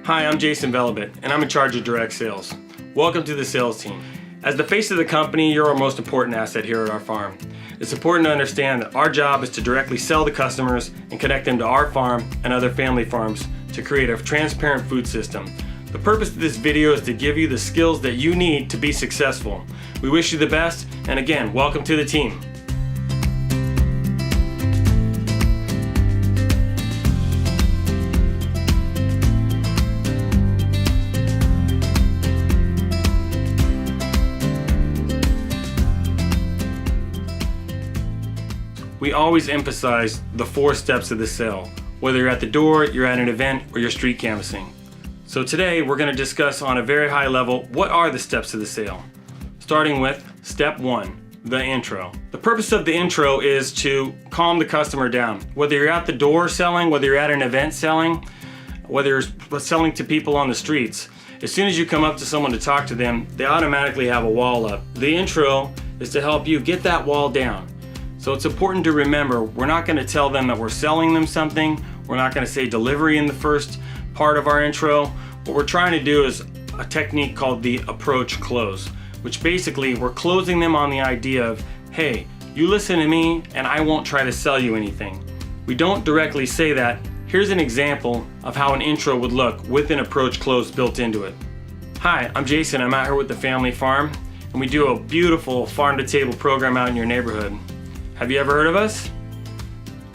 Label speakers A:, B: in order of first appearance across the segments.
A: Hi, I'm Jason Velibit, and I'm in charge of direct sales. Welcome to the sales team. As the face of the company, you're our most important asset here at our farm. It's important to understand that our job is to directly sell to customers and connect them to our farm and other family farms to create a transparent food system. The purpose of this video is to give you the skills that you need to be successful. We wish you the best, and again, welcome to the team. We always emphasize the 4 steps of the sale, whether you're at the door, you're at an event, or you're street canvassing. So today we're going to discuss on a very high level what are the steps of the sale. Starting with step 1, the intro. The purpose of the intro is to calm the customer down. Whether you're at the door selling, whether you're at an event selling, whether you're selling to people on the streets, as soon as you come up to someone to talk to them, they automatically have a wall up. The intro is to help you get that wall down. So it's important to remember, we're not going to tell them that we're selling them something. We're not going to say delivery in the first part of our intro. What we're trying to do is a technique called the approach close, which basically we're closing them on the idea of, hey, you listen to me and I won't try to sell you anything. We don't directly say that. Here's an example of how an intro would look with an approach close built into it. Hi, I'm Jason. I'm out here with the family farm, and we do a beautiful farm-to-table program out in your neighborhood. Have you ever heard of us?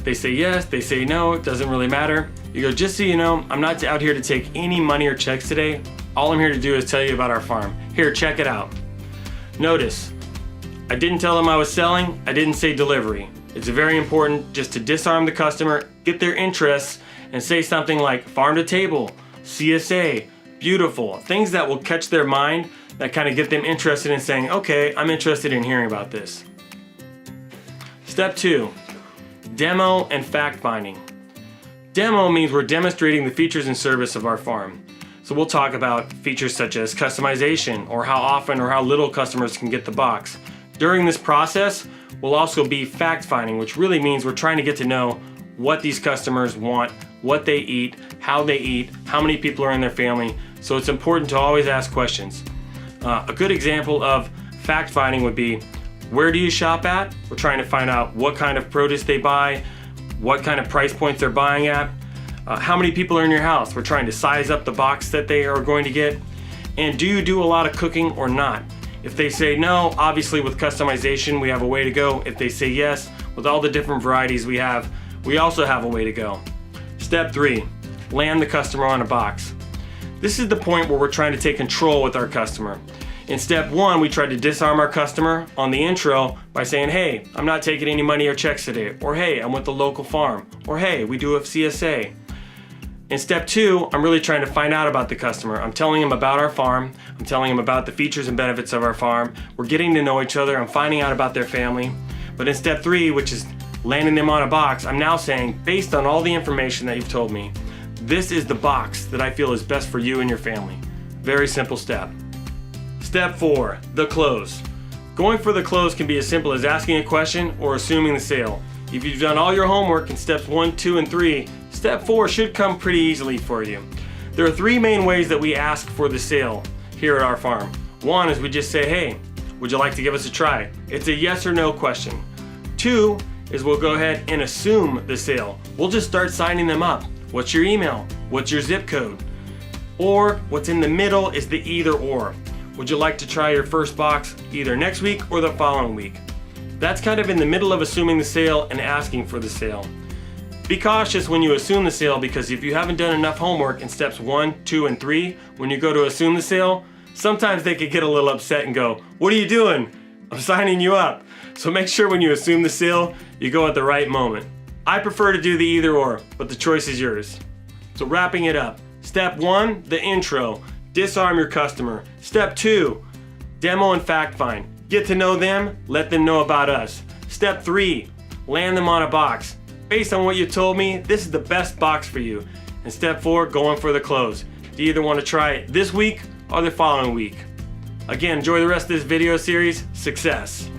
A: They say yes, they say no, it doesn't really matter. You go, just so you know, I'm not out here to take any money or checks today. All I'm here to do is tell you about our farm. Here, check it out. Notice, I didn't tell them I was selling, I didn't say delivery. It's very important just to disarm the customer, get their interests, and say something like farm to table, CSA, beautiful, things that will catch their mind, that kind of get them interested in saying, okay, I'm interested in hearing about this. Step 2, demo and fact finding. Demo means we're demonstrating the features and service of our farm. So we'll talk about features such as customization, or how often or how little customers can get the box. During this process, we'll also be fact finding, which really means we're trying to get to know what these customers want, what they eat, how many people are in their family. So it's important to always ask questions. A good example of fact finding would be, where do you shop at? We're trying to find out what kind of produce they buy, what kind of price points they're buying at. How many people are in your house? We're trying to size up the box that they are going to get. And do you do a lot of cooking or not? If they say no, obviously with customization we have a way to go. If they say yes, with all the different varieties we have, we also have a way to go. Step 3, land the customer on a box. This is the point where we're trying to take control with our customer. In step 1, we tried to disarm our customer on the intro by saying, hey, I'm not taking any money or checks today, or hey, I'm with the local farm, or hey, we do a CSA. In step 2, I'm really trying to find out about the customer. I'm telling them about our farm, I'm telling them about the features and benefits of our farm, we're getting to know each other, I'm finding out about their family. But in step 3, which is landing them on a box, I'm now saying, based on all the information that you've told me, this is the box that I feel is best for you and your family. Very simple step. Step 4, the close. Going for the close can be as simple as asking a question or assuming the sale. If you've done all your homework in steps 1, 2, and 3, step 4 should come pretty easily for you. There are 3 main ways that we ask for the sale here at our farm. 1 is we just say, hey, would you like to give us a try? It's a yes or no question. 2 is we'll go ahead and assume the sale. We'll just start signing them up. What's your email? What's your zip code? Or what's in the middle is the either or. Would you like to try your first box either next week or the following week? That's kind of in the middle of assuming the sale and asking for the sale. Be cautious when you assume the sale, because if you haven't done enough homework in steps 1, 2, and 3, when you go to assume the sale, sometimes they could get a little upset and go, what are you doing? I'm signing you up. So make sure when you assume the sale, you go at the right moment. I prefer to do the either or, but the choice is yours. So wrapping it up, step 1, the intro. Disarm your customer. Step 2, demo and fact find. Get to know them, let them know about us. Step 3, land them on a box. Based on what you told me, this is the best box for you. And step 4, going for the close. Do you either want to try it this week or the following week? Again, enjoy the rest of this video series. Success.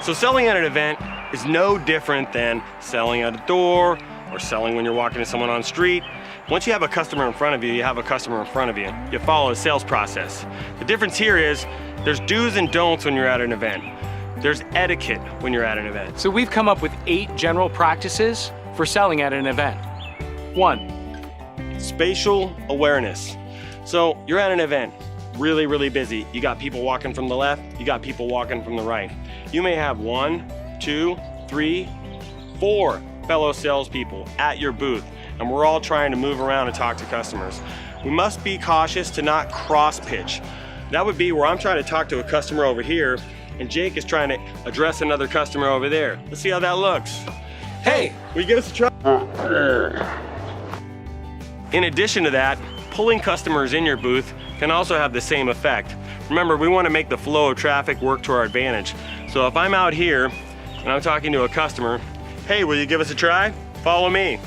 A: So selling at an event is no different than selling at a door or selling when you're walking to someone on the street. Once you have a customer in front of you, you have a customer in front of you. You follow a sales process. The difference here is there's do's and don'ts when you're at an event. There's etiquette when you're at an event.
B: So we've come up with 8 general practices for selling at an event. 1.
A: Spatial awareness. So you're at an event, really busy. You got people walking from the left, you got people walking from the right. You may have 1, 2, 3, 4 fellow salespeople at your booth, and we're all trying to move around and talk to customers. We must be cautious to not cross pitch. That would be where I'm trying to talk to a customer over here and Jake is trying to address another customer over there. Let's see how that looks. Hey, will you give us a try? In addition to that, pulling customers in your booth can also have the same effect. Remember, we want to make the flow of traffic work to our advantage. So if I'm out here and I'm talking to a customer, hey, will you give us a try? Follow me.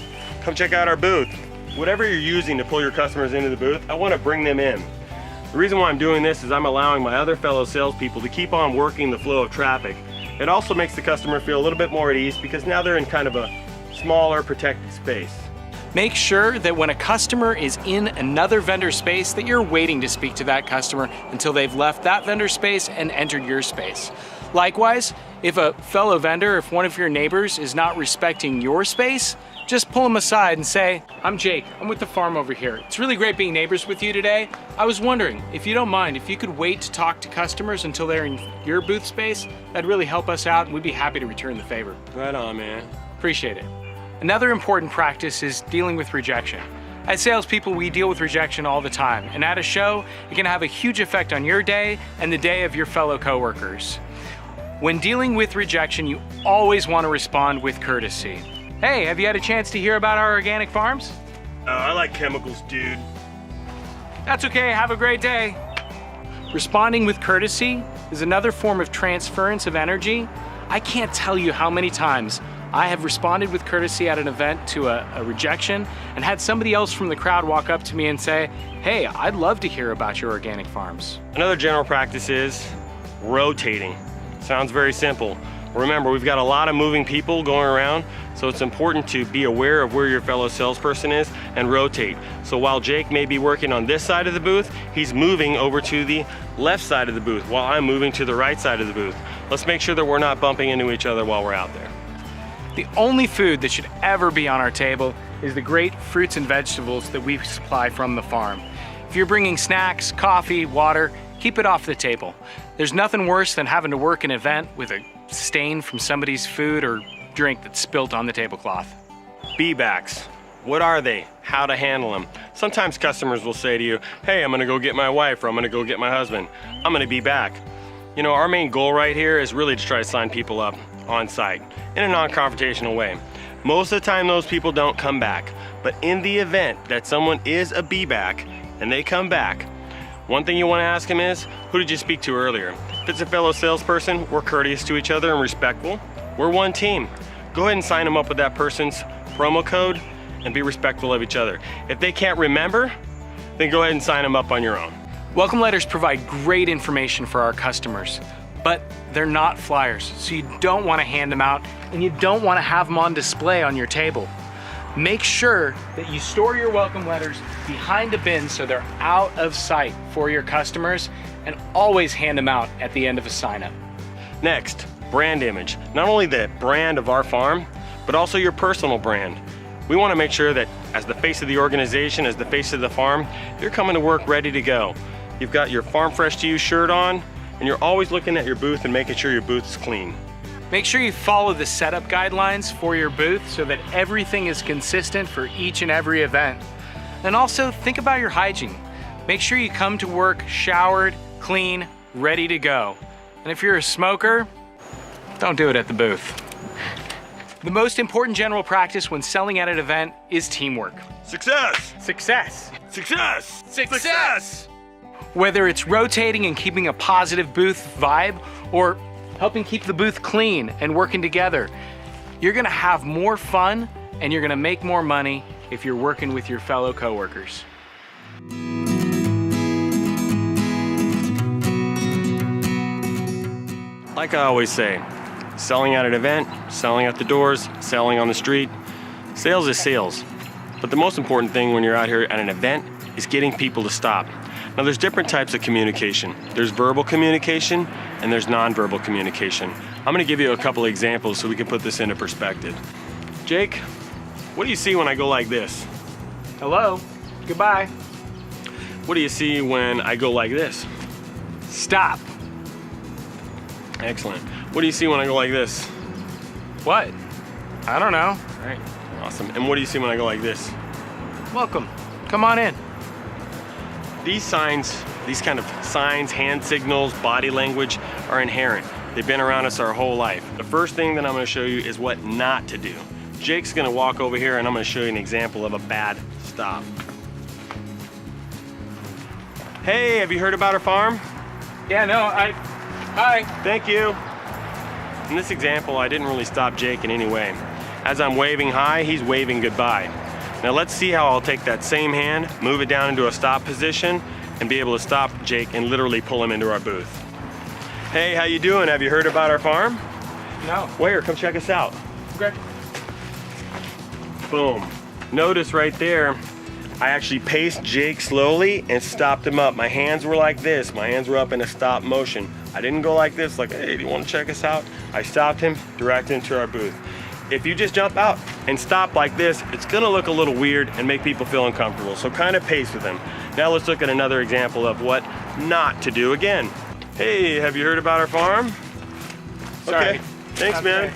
A: Come check out our booth. Whatever you're using to pull your customers into the booth, I want to bring them in. The reason why I'm doing this is I'm allowing my other fellow salespeople to keep on working the flow of traffic. It also makes the customer feel a little bit more at ease because now they're in kind of a smaller, protected space.
B: Make sure that when a customer is in another vendor space that you're waiting to speak to that customer until they've left that vendor space and entered your space. Likewise, if a fellow vendor, if one of your neighbors is not respecting your space, just pull them aside and say, I'm Jake, I'm with the farm over here. It's really great being neighbors with you today. I was wondering, if you don't mind, if you could wait to talk to customers until they're in your booth space, that'd really help us out and we'd be happy to return the favor.
A: Right on, man.
B: Appreciate it. Another important practice is dealing with rejection. As salespeople, we deal with rejection all the time, and at a show, it can have a huge effect on your day and the day of your fellow coworkers. When dealing with rejection, you always want to respond with courtesy. Hey, have you had a chance to hear about our organic farms?
A: Oh, I like chemicals, dude.
B: That's okay, have a great day. Responding with courtesy is another form of transference of energy. I can't tell you how many times I have responded with courtesy at an event to a rejection and had somebody else from the crowd walk up to me and say, hey, I'd love to hear about your organic farms.
A: Another general practice is rotating. Sounds very simple. Remember, we've got a lot of moving people going around, so it's important to be aware of where your fellow salesperson is and rotate. So while Jake may be working on this side of the booth, he's moving over to the left side of the booth while I'm moving to the right side of the booth. Let's make sure that we're not bumping into each other while we're out there.
B: The only food that should ever be on our table is the great fruits and vegetables that we supply from the farm. If you're bringing snacks, coffee, water, keep it off the table. There's nothing worse than having to work an event with a stain from somebody's food or drink that's spilt on the tablecloth.
A: Be-backs. What are they? How to handle them? Sometimes customers will say to you, hey, I'm gonna go get my wife or I'm gonna go get my husband. I'm gonna be back. You know, our main goal right here is really to try to sign people up on site in a non-confrontational way. Most of the time those people don't come back, but in the event that someone is a be-back and they come back, one thing you want to ask them is, who did you speak to earlier? If it's a fellow salesperson, we're courteous to each other and respectful. We're one team. Go ahead and sign them up with that person's promo code and be respectful of each other. If they can't remember, then go ahead and sign them up on your own.
B: Welcome letters provide great information for our customers, but they're not flyers, so you don't want to hand them out and you don't want to have them on display on your table. Make sure that you store your welcome letters behind a bin so they're out of sight for your customers, and always hand them out at the end of a sign-up.
A: Next, brand image. Not only the brand of our farm, but also your personal brand. We want to make sure that as the face of the organization, as the face of the farm, you're coming to work ready to go. You've got your Farm Fresh to You shirt on, and you're always looking at your booth and making sure your booth is clean.
B: Make sure you follow the setup guidelines for your booth so that everything is consistent for each and every event. And also think about your hygiene. Make sure you come to work showered, clean, ready to go. And if you're a smoker, don't do it at the booth. The most important general practice when selling at an event is teamwork.
A: Success!
B: Success!
A: Success!
B: Success! Whether it's rotating and keeping a positive booth vibe or helping keep the booth clean and working together, you're gonna have more fun and you're gonna make more money if you're working with your fellow coworkers.
A: Like I always say, selling at an event, selling at the doors, selling on the street. Sales is sales. But the most important thing when you're out here at an event is getting people to stop. Now there's different types of communication. There's verbal communication and there's nonverbal communication. I'm gonna give you a couple of examples so we can put this into perspective. Jake, what do you see when I go like this?
B: Hello, goodbye.
A: What do you see when I go like this?
B: Stop.
A: Excellent. What do you see when I go like this?
B: What? I don't know.
A: All right, awesome. And what do you see when I go like this?
B: Welcome, come on in.
A: These signs, these kind of signs, hand signals, body language are inherent. They've been around us our whole life. The first thing that I'm gonna show you is what not to do. Jake's gonna walk over here and I'm gonna show you an example of a bad stop. Hey, have you heard about our farm?
B: Yeah, no, hi.
A: Thank you. In this example, I didn't really stop Jake in any way. As I'm waving hi, he's waving goodbye. Now let's see how I'll take that same hand, move it down into a stop position, and be able to stop Jake and literally pull him into our booth. Hey, how you doing? Have you heard about our farm?
B: No.
A: Where? Come check us out.
B: Okay.
A: Boom. Notice right there, I actually paced Jake slowly and stopped him up. My hands were like this. My hands were up in a stop motion. I didn't go like this, like, hey, do you want to check us out? I stopped him, directed him to our booth. If you just jump out and stop like this, it's gonna look a little weird and make people feel uncomfortable. So kind of pace with them. Now let's look at another example of what not to do again. Hey, have you heard about our farm?
B: Sorry.
A: Okay, thanks, man.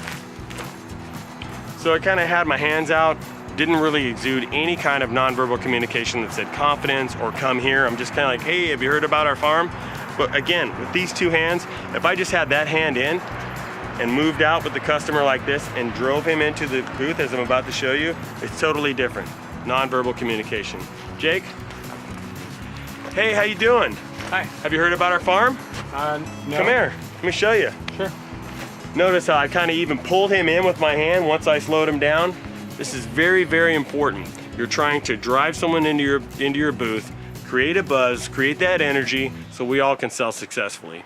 A: So I kind of had my hands out, didn't really exude any kind of nonverbal communication that said confidence or come here. I'm just kind of like, hey, have you heard about our farm? But again, with these two hands, if I just had that hand in and moved out with the customer like this and drove him into the booth as I'm about to show you, it's totally different. Nonverbal communication. Jake? Hey, how you doing?
B: Hi.
A: Have you heard about our farm?
B: No.
A: Come here, let me show you.
B: Sure.
A: Notice how I kind of even pulled him in with my hand once I slowed him down. This is very, very important. You're trying to drive someone into your booth, create a buzz, create that energy so we all can sell successfully.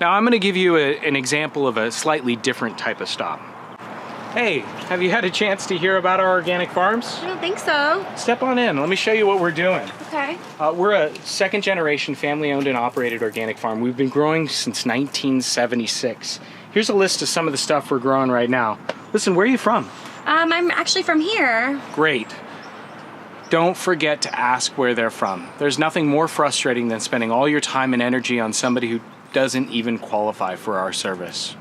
B: Now I'm gonna give you an example of a slightly different type of stop. Hey, have you had a chance to hear about our organic farms?
C: I don't think so.
B: Step on in, let me show you what we're doing.
C: Okay.
B: We're a second generation family owned and operated organic farm. We've been growing since 1976. Here's a list of some of the stuff we're growing right now. Listen, where are you from?
C: I'm actually from here.
B: Great. Don't forget to ask where they're from. There's nothing more frustrating than spending all your time and energy on somebody who doesn't even qualify for our service.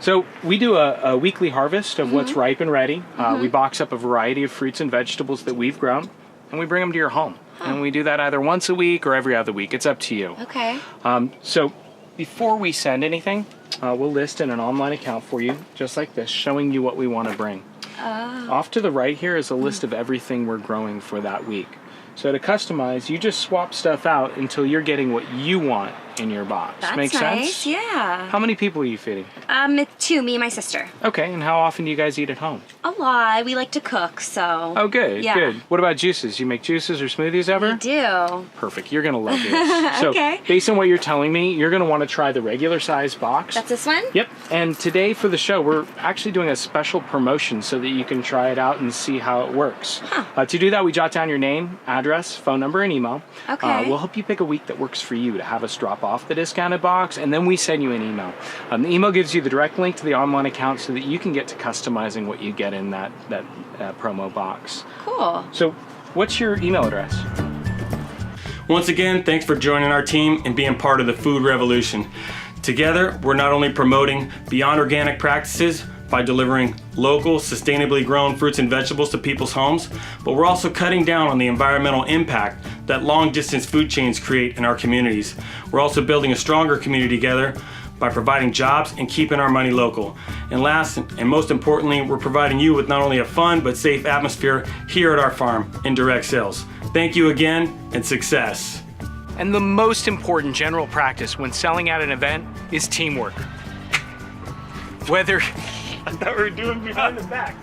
B: So we do a weekly harvest of what's ripe and ready. We box up a variety of fruits and vegetables that we've grown, and we bring them to your home. And we do that either once a week or every other week. It's up to you.
C: Okay.
B: So before we send anything, we'll list in an online account for you, just like this, showing you what we want to bring. Off to the right here is a list of everything we're growing for that week. So to customize, you just swap stuff out until you're getting what you want in your box.
C: That's
B: Make
C: nice.
B: sense?
C: Yeah.
B: How many people are you feeding?
C: Two, me and my sister.
B: Okay, and how often do you guys eat at home?
C: A lot. We like to cook, so.
B: Oh, good,
C: Yeah.
B: good. What about juices? You make juices or smoothies ever?
C: We do.
B: Perfect, you're gonna love this. So,
C: Okay.
B: based on what you're telling me, you're gonna wanna try the regular size box.
C: That's this one?
B: Yep, and today for the show, we're actually doing a special promotion so that you can try it out and see how it works. To do that, we jot down your name, address, phone number, and email.
C: Okay.
B: We'll help you pick a week that works for you to have us drop off the discounted box, and then we send you an email. The email gives you the direct link to the online account so that you can get to customizing what you get in that promo box.
C: Cool.
B: So, what's your email address?
A: Once again, thanks for joining our team and being part of the food revolution. Together, we're not only promoting beyond organic practices by delivering local, sustainably grown fruits and vegetables to people's homes, but we're also cutting down on the environmental impact that long-distance food chains create in our communities. We're also building a stronger community together by providing jobs and keeping our money local. And last and most importantly, we're providing you with not only a fun but safe atmosphere here at our farm in direct sales. Thank you again, and success.
B: And the most important general practice when selling at an event is teamwork. Whether
A: I thought we were doing behind the back.